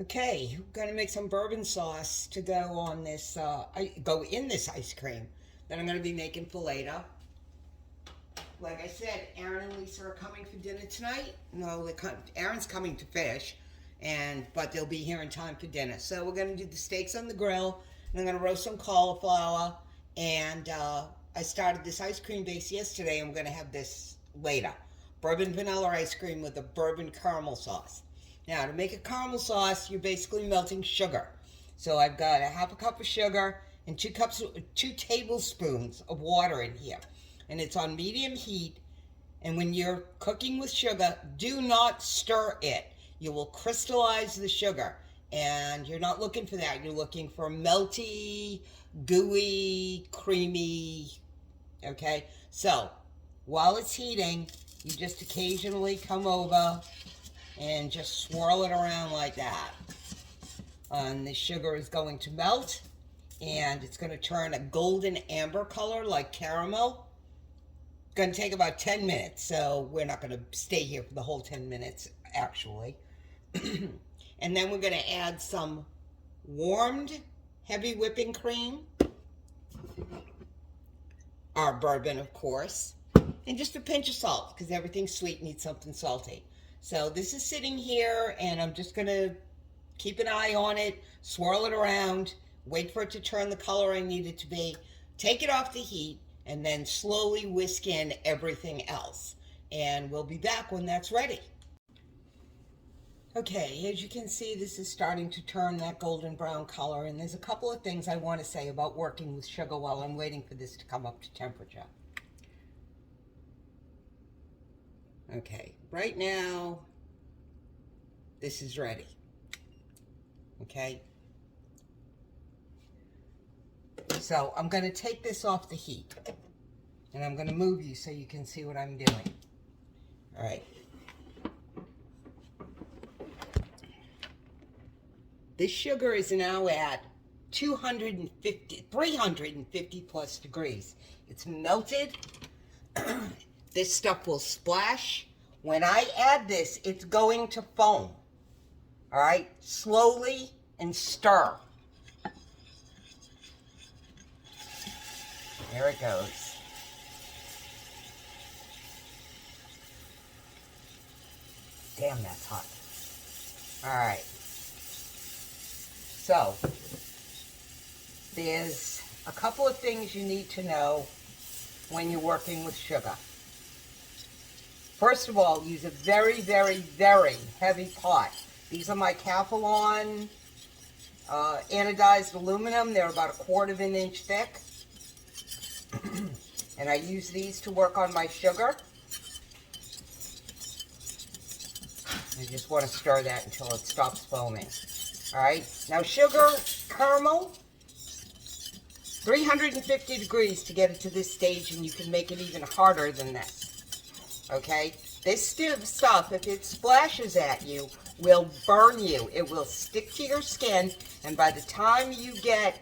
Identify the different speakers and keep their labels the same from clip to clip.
Speaker 1: Okay, we're gonna make some bourbon sauce to go on this. Go in this ice cream that I'm gonna be making for later. Like I said, Aaron and Lisa are coming for dinner tonight. No, Aaron's coming to fish, but they'll be here in time for dinner. So we're gonna do the steaks on the grill, and I'm gonna roast some cauliflower. And I started this ice cream base yesterday, and we're gonna have this later. Bourbon vanilla ice cream with a bourbon caramel sauce. Now, to make a caramel sauce, you're basically melting sugar. So I've got a half a cup of sugar and 2 tablespoons of water in here. And it's on medium heat. And when you're cooking with sugar, do not stir it. You will crystallize the sugar. And you're not looking for that. You're looking for melty, gooey, creamy. Okay? So, while it's heating, you just occasionally come over and just swirl it around like that. And the sugar is going to melt, and it's going to turn a golden amber color like caramel. It's going to take about 10 minutes, so we're not going to stay here for the whole 10 minutes, actually. And then we're going to add some warmed heavy whipping cream, our bourbon, of course, and just a pinch of salt, because everything sweet needs something salty. So this is sitting here, and I'm just going to keep an eye on it, swirl it around, wait for it to turn the color I need it to be, take it off the heat, and then slowly whisk in everything else. And we'll be back when that's ready. Okay, as you can see, this is starting to turn that golden brown color, and there's a couple of things I want to say about working with sugar while I'm waiting for this to come up to temperature. Okay, right now, this is ready. Okay? So I'm going to take this off the heat, and I'm going to move you so you can see what I'm doing. All right. This sugar is now at 350 plus degrees. It's melted. This stuff will splash. When I add this, it's going to foam. All right? Slowly and stir. There it goes. Damn, that's hot. All right. So, there's a couple of things you need to know when you're working with sugar. First of all, use a very, very, very heavy pot. These are my Calphalon anodized aluminum. They're about 1/4 of an inch thick. And I use these to work on my sugar. I just want to stir that until it stops foaming. All right, now sugar, caramel, 350 degrees to get it to this stage, and you can make it even harder than this. Okay, this stuff, if it splashes at you, will burn you. It will stick to your skin, and by the time you get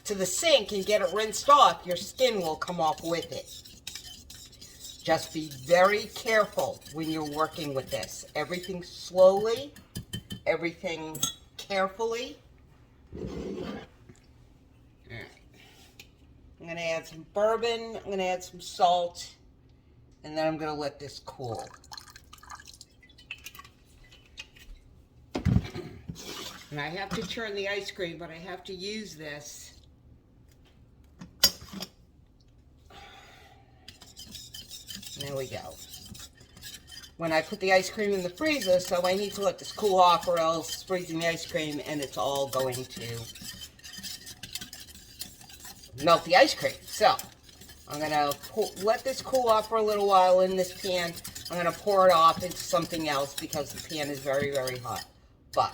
Speaker 1: to the sink and get it rinsed off, your skin will come off with it. Just be very careful when you're working with this. Everything slowly, everything carefully. All right. I'm going to add some bourbon. I'm going to add some salt. And then I'm going to let this cool. And I have to turn the ice cream, but I have to use this. There we go. When I put the ice cream in the freezer, so I need to let this cool off, or else freezing the ice cream and it's all going to melt the ice cream. So I'm going to let this cool off for a little while in this pan. I'm going to pour it off into something else because the pan is very, very hot. But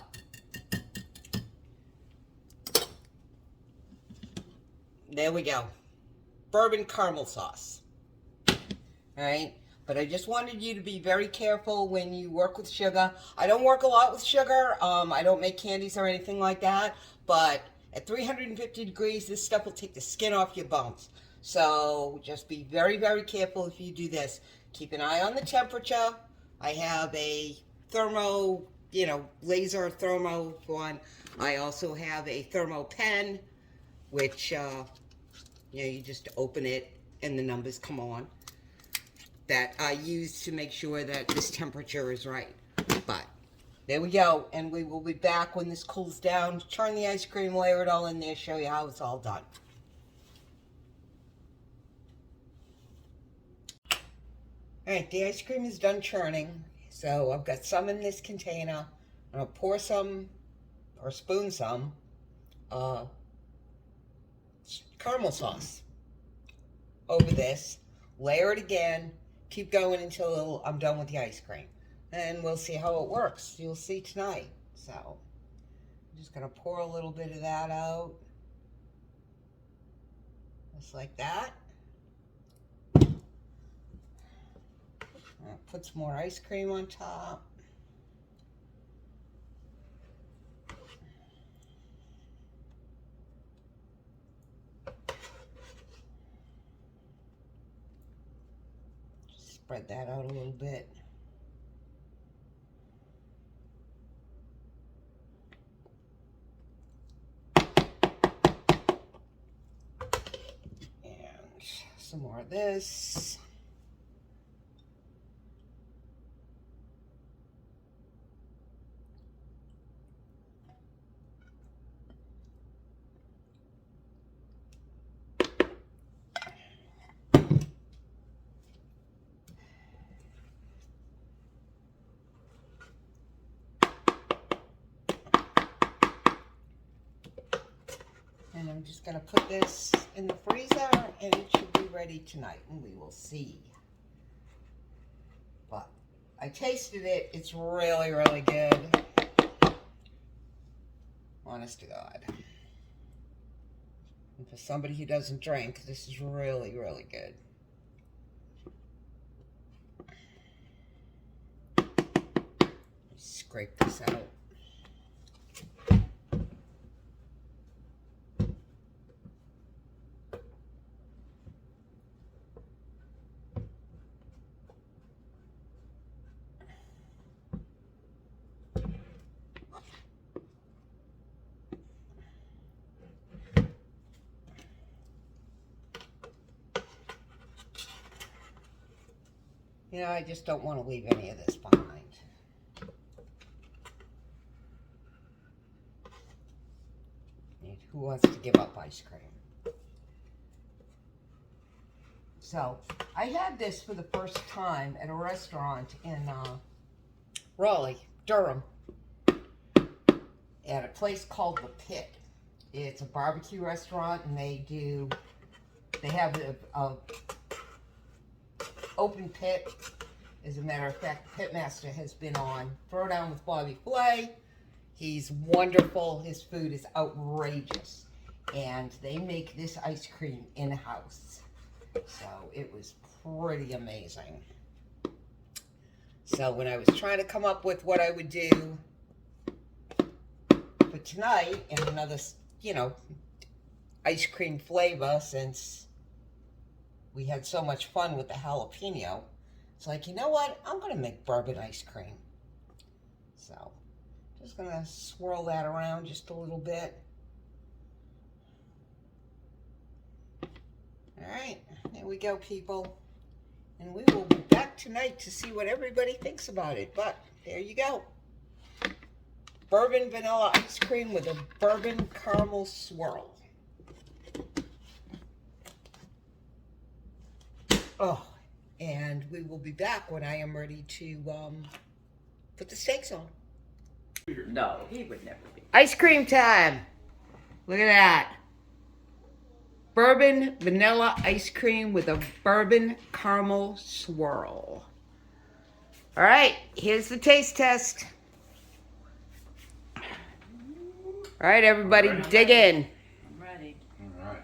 Speaker 1: there we go. Bourbon caramel sauce. All right? But I just wanted you to be very careful when you work with sugar. I don't work a lot with sugar. I don't make candies or anything like that. But at 350 degrees, this stuff will take the skin off your bones. So just be very, very careful if you do this. Keep an eye on the temperature. I have a thermo laser thermo one. I also have a thermo pen, which, you just open it and the numbers come on. That I use to make sure that this temperature is right. But there we go, and we will be back when this cools down. Turn the ice cream, layer it all in there, show you how it's all done. Alright, the ice cream is done churning. So I've got some in this container. I'm going to pour some, or spoon some, caramel sauce over this. Layer it again. Keep going until I'm done with the ice cream. And we'll see how it works. You'll see tonight. So I'm just going to pour a little bit of that out. Just like that. Put some more ice cream on top. Just spread that out a little bit. And some more of this. And I'm just going to put this in the freezer, and it should be ready tonight, and we will see. But I tasted it. It's really, really good. Honest to God. And for somebody who doesn't drink, this is really, really good. Scrape this out. I just don't want to leave any of this behind. Who wants to give up ice cream? So, I had this for the first time at a restaurant in Raleigh, Durham, at a place called The Pit. It's a barbecue restaurant, and they have a open pit. As a matter of fact, the pitmaster has been on Throwdown with Bobby Flay. He's wonderful. His food is outrageous. And they make this ice cream in-house. So it was pretty amazing. So when I was trying to come up with what I would do for tonight and another, ice cream flavor, since we had so much fun with the jalapeno, it's like, you know what? I'm going to make bourbon ice cream. So, just going to swirl that around just a little bit. Alright, there we go, people. And we will be back tonight to see what everybody thinks about it. But, there you go. Bourbon vanilla ice cream with a bourbon caramel swirl. Oh, and we will be back when I am ready to put the steaks on.
Speaker 2: No, he would never be.
Speaker 1: Ice cream time. Look at that. Bourbon vanilla ice cream with a bourbon caramel swirl. All right, here's the taste test. All right, everybody, dig in.
Speaker 2: I'm ready.
Speaker 3: All right.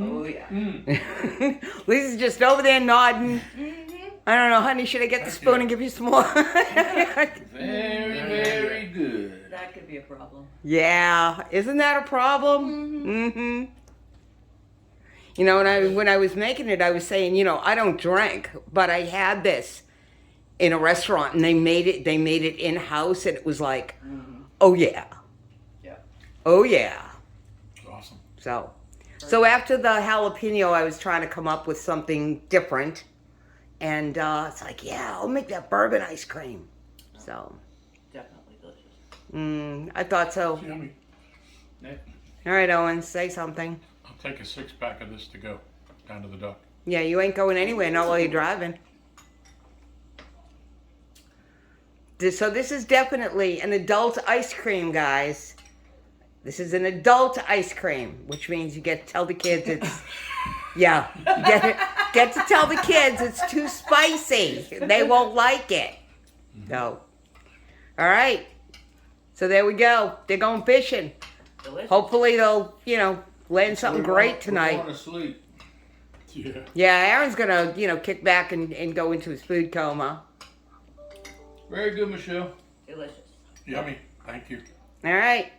Speaker 2: Oh, yeah.
Speaker 1: Lisa's just over there nodding. I don't know, honey, should I get the spoon and give you some more?
Speaker 3: Very, very good.
Speaker 2: That could be a problem.
Speaker 1: Yeah, isn't that a problem? Mm-hmm. You know, and when I was making it, I was saying, you know, I don't drink, but I had this in a restaurant, and they made it in house, and it was like, oh yeah,
Speaker 2: Yeah.
Speaker 1: oh yeah.
Speaker 3: Awesome.
Speaker 1: So after the jalapeno, I was trying to come up with something different, and it's like, yeah, I'll make that bourbon ice cream. So,
Speaker 2: Definitely delicious.
Speaker 1: I thought so.
Speaker 3: Yummy. Yeah.
Speaker 1: All right, Owen, say something.
Speaker 3: I'll take a 6-pack of this to go down to the dock.
Speaker 1: Yeah, you ain't going anywhere, not while you're driving. So this is definitely an adult ice cream, guys. This is an adult ice cream, which means you get to tell the kids it's, yeah, get to tell the kids it's too spicy. They won't like it. So, all right. So there we go. They're going fishing.
Speaker 2: Delicious.
Speaker 1: Hopefully they'll, you know, land something great tonight.
Speaker 3: We're going to sleep. Yeah.
Speaker 1: Yeah, Aaron's gonna, you know, kick back and go into his food coma.
Speaker 3: Very good, Michelle.
Speaker 2: Delicious.
Speaker 3: Yummy. Thank you.
Speaker 1: All right.